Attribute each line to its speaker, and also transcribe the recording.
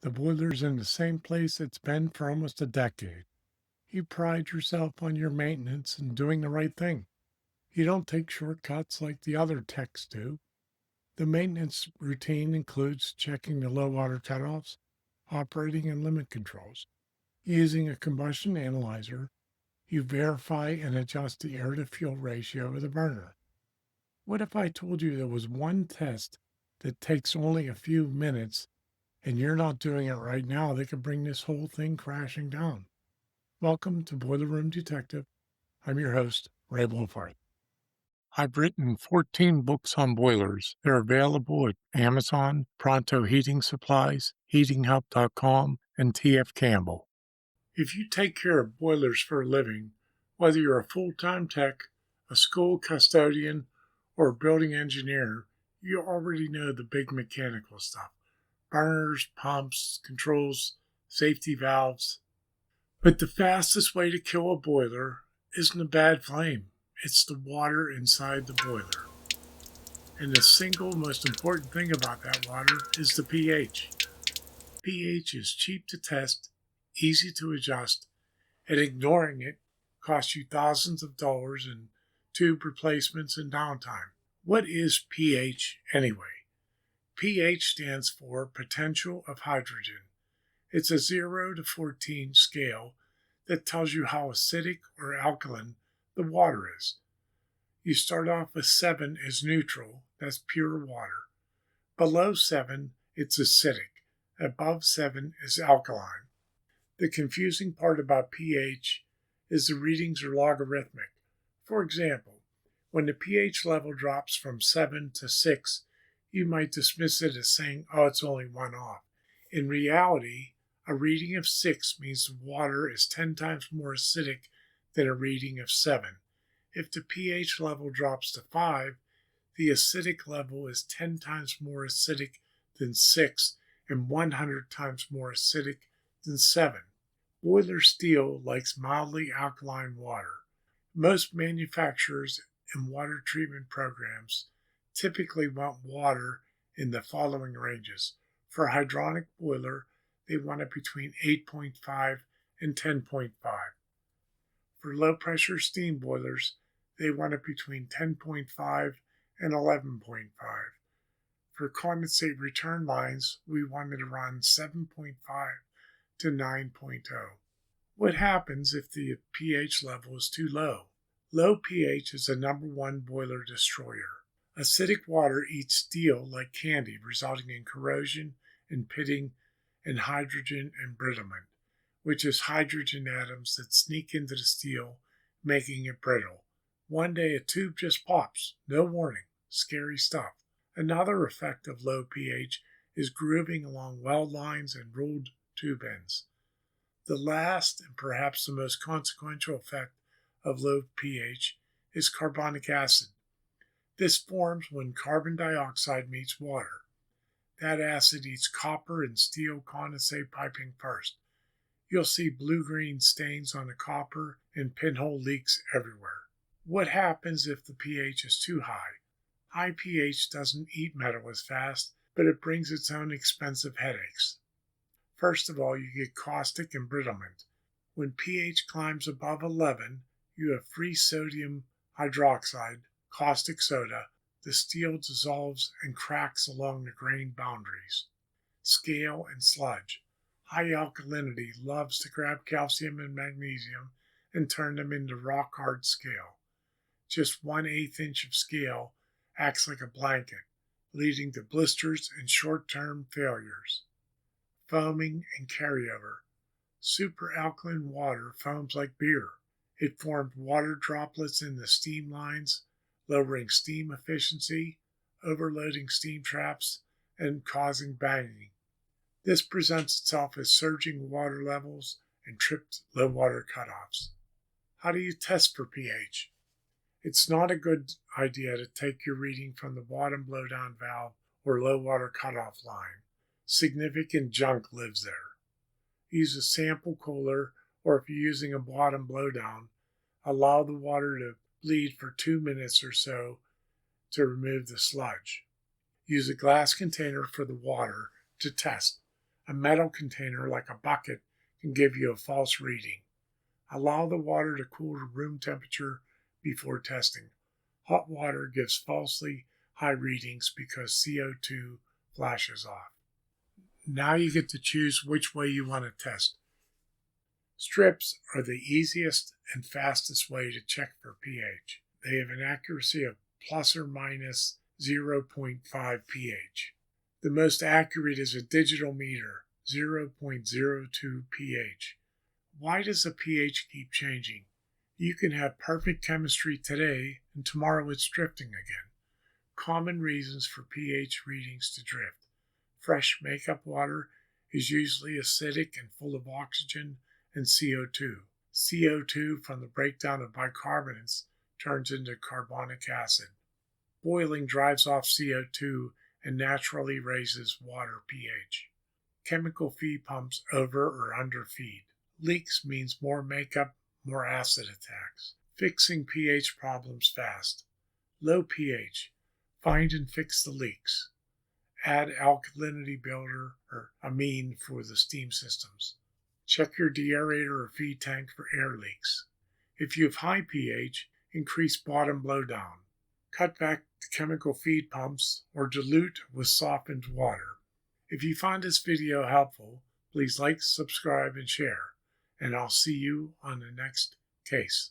Speaker 1: The boiler's in the same place it's been for almost a decade. You pride yourself on your maintenance and doing the right thing. You don't take shortcuts like the other techs do. The maintenance routine includes checking the low water cutoffs, operating and limit controls. Using a combustion analyzer, you verify and adjust the air to fuel ratio of the burner. What if I told you there was one test that takes only a few minutes and you're not doing it right now that could bring this whole thing crashing down? Welcome to Boiler Room Detective. I'm your host, Ray Wohlfarth. I've written 14 books on boilers. They're available at Amazon, Pronto Heating Supplies, heatinghelp.com, and T.F. Campbell. If you take care of boilers for a living, whether you're a full-time tech, a school custodian, or a building engineer, you already know the big mechanical stuff. Burners, pumps, controls, safety valves. But the fastest way to kill a boiler isn't a bad flame. It's the water inside the boiler. And the single most important thing about that water is the pH. pH is cheap to test, easy to adjust, and ignoring it costs you thousands of dollars in tube replacements and downtime. What is pH anyway? pH stands for potential of hydrogen. It's a 0 to 14 scale that tells you how acidic or alkaline the water is. You start off with 7 as neutral, that's pure water. Below 7, it's acidic. Above 7 is alkaline. The confusing part about pH is the readings are logarithmic. For example, when the pH level drops from 7 to 6, you might dismiss it as saying, oh, it's only 1 off. In reality, a reading of 6 means the water is 10 times more acidic than a reading of 7. If the pH level drops to 5, the acidic level is 10 times more acidic than 6 and 100 times more acidic than 7. Boiler steel likes mildly alkaline water. Most manufacturers and water treatment programs typically want water in the following ranges. For a hydronic boiler, they want it between 8.5 and 10.5. For low pressure steam boilers, they want it between 10.5 and 11.5. For condensate return lines, we want it around 7.5 to 9.0. What happens if the pH level is too low? Low pH is the number one boiler destroyer. Acidic water eats steel like candy, resulting in corrosion and pitting and hydrogen embrittlement, which is hydrogen atoms that sneak into the steel, making it brittle. One day a tube just pops, no warning, scary stuff. Another effect of low pH is grooving along weld lines and ruled tube ends. The last and perhaps the most consequential effect of low pH is carbonic acid. This forms when carbon dioxide meets water. That acid eats copper and steel condensate piping first. You'll see blue-green stains on the copper and pinhole leaks everywhere. What happens if the pH is too high? High pH doesn't eat metal as fast, but it brings its own expensive headaches. First of all, you get caustic embrittlement. When pH climbs above 11, you have free sodium hydroxide, caustic soda. The steel dissolves and cracks along the grain boundaries. Scale and sludge. High alkalinity loves to grab calcium and magnesium and turn them into rock-hard scale. Just 1/8 inch of scale acts like a blanket, leading to blisters and short-term failures. Foaming and carryover. Superalkaline water foams like beer. It formed water droplets in the steam lines, lowering steam efficiency, overloading steam traps, and causing banging. This presents itself as surging water levels and tripped low water cutoffs. How do you test for pH? It's not a good idea to take your reading from the bottom blowdown valve or low water cutoff line. Significant junk lives there. Use a sample cooler, or if you're using a bottom blowdown, allow the water to bleed for 2 minutes or so to remove the sludge. Use a glass container for the water to test. A metal container like a bucket can give you a false reading. Allow the water to cool to room temperature before testing. Hot water gives falsely high readings because CO2 flashes off. Now you get to choose which way you want to test. Strips are the easiest and fastest way to check for pH. They have an accuracy of plus or minus 0.5 pH. The most accurate is a digital meter, 0.02 pH. Why does the pH keep changing? You can have perfect chemistry today and tomorrow it's drifting again. Common reasons for pH readings to drift. Fresh makeup water is usually acidic and full of oxygen and CO2. CO2 from the breakdown of bicarbonates turns into carbonic acid. Boiling drives off CO2 and naturally raises water pH. Chemical feed pumps over or under feed. Leaks means more makeup, more acid attacks. Fixing pH problems fast. Low pH. Find and fix the leaks. Add alkalinity builder or amine for the steam systems. Check your deaerator or feed tank for air leaks. If you have high pH, increase bottom blowdown. Cut back the chemical feed pumps or dilute with softened water. If you find this video helpful, please like, subscribe, and share. And I'll see you on the next case.